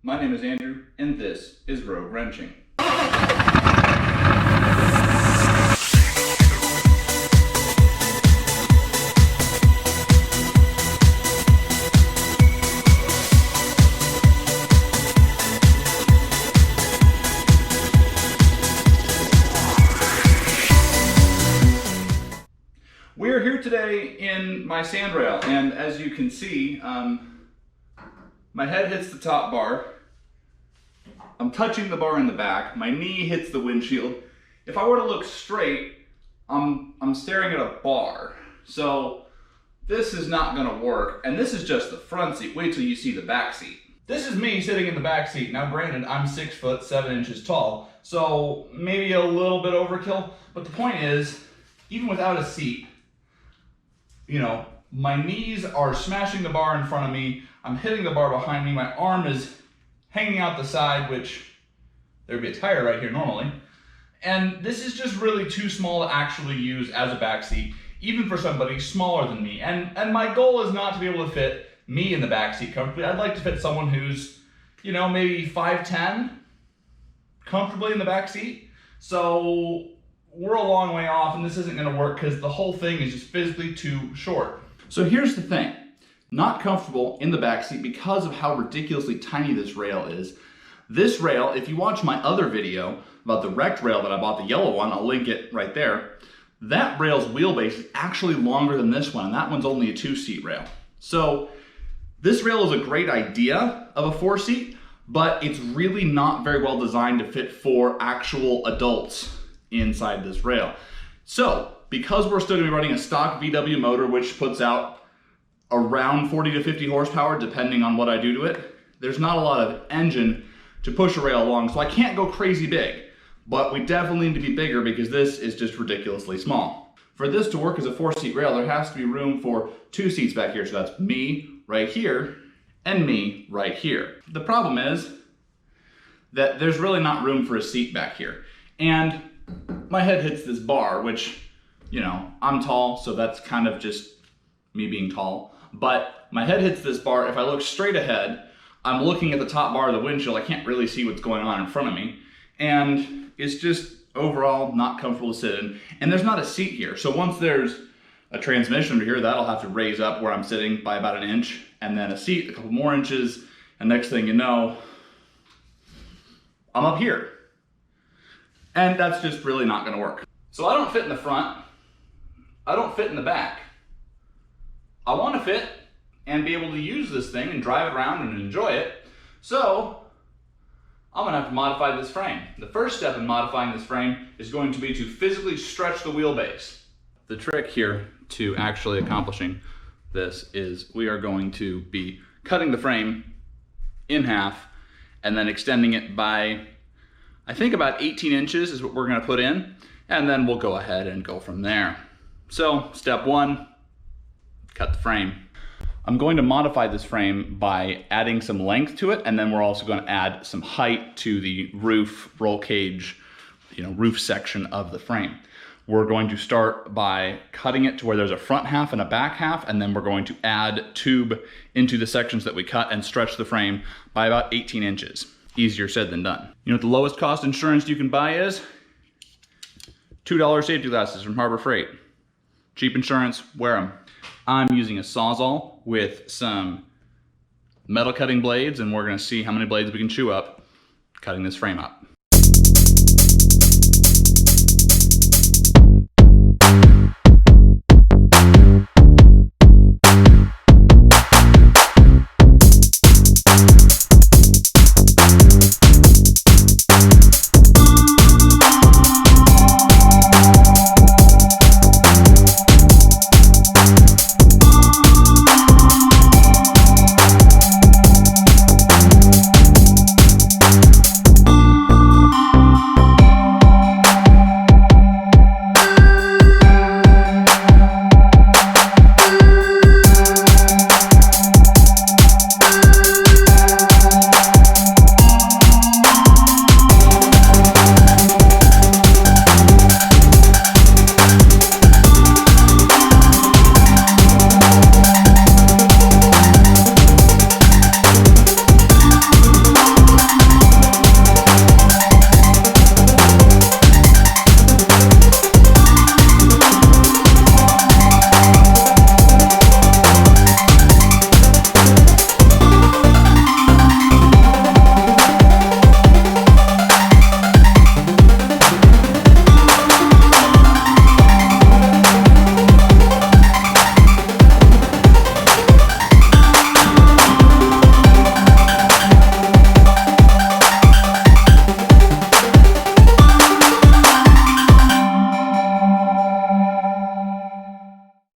My name is Andrew, and this is Rogue Wrenching. We're here today in my sandrail, and as you can see, my head hits the top bar. I'm touching the bar in the back. My knee hits the windshield. If I were to look straight, I'm staring at a bar. So this is not gonna work. And this is just the front seat. Wait till you see the back seat. This is me sitting in the back seat. Now granted, I'm 6 foot 7 inches tall, so maybe a little bit overkill. But the point is, even without a seat, you know, my knees are smashing the bar in front of me. I'm hitting the bar behind me. My arm is hanging out the side, which there'd be a tire right here normally. And this is just really too small to actually use as a back seat, even for somebody smaller than me. And my goal is not to be able to fit me in the back seat comfortably. I'd like to fit someone who's, you know, maybe 5'10", comfortably in the back seat. So we're a long way off, and this isn't gonna work because the whole thing is just physically too short. So here's the thing. Not comfortable in the back seat because of how ridiculously tiny this rail is. This rail, if you watch my other video about the wrecked rail that I bought, the yellow one, I'll link it right there. That rail's wheelbase is actually longer than this one, and that one's only a 2-seat rail. So this rail is a great idea of a 4-seat, but it's really not very well designed to fit 4 actual adults inside this rail. So because we're still gonna be running a stock VW motor, which puts out around 40 to 50 horsepower, depending on what I do to it, there's not a lot of engine to push a rail along, so I can't go crazy big. But we definitely need to be bigger because this is just ridiculously small. For this to work as a 4-seat rail, there has to be room for 2 seats back here. So that's me right here and me right here. The problem is that there's really not room for a seat back here. And my head hits this bar, which, you know, I'm tall, so that's kind of just me being tall. But my head hits this bar. If I look straight ahead, I'm looking at the top bar of the windshield. I can't really see what's going on in front of me. And it's just overall not comfortable to sit in. And there's not a seat here. So once there's a transmission over here, that'll have to raise up where I'm sitting by about 1 inch, and then a seat a couple more inches. And next thing you know, I'm up here. And that's just really not gonna work. So I don't fit in the front. I don't fit in the back. I want to fit and be able to use this thing and drive it around and enjoy it. So I'm gonna have to modify this frame. The first step in modifying this frame is going to be to physically stretch the wheelbase. The trick here to actually accomplishing this is we are going to be cutting the frame in half and then extending it by, I think about 18 inches is what we're gonna put in, and then we'll go ahead and go from there. So step 1, cut the frame. I'm going to modify this frame by adding some length to it, and then we're also going to add some height to the roof roll cage, roof section of the frame. We're going to start by cutting it to where there's a front half and a back half, and then we're going to add tube into the sections that we cut and stretch the frame by about 18 inches. Easier said than done. You know what the lowest cost insurance you can buy is? $2 safety glasses from Harbor Freight. Cheap insurance, wear them. I'm using a Sawzall with some metal cutting blades, and we're gonna see how many blades we can chew up cutting this frame up.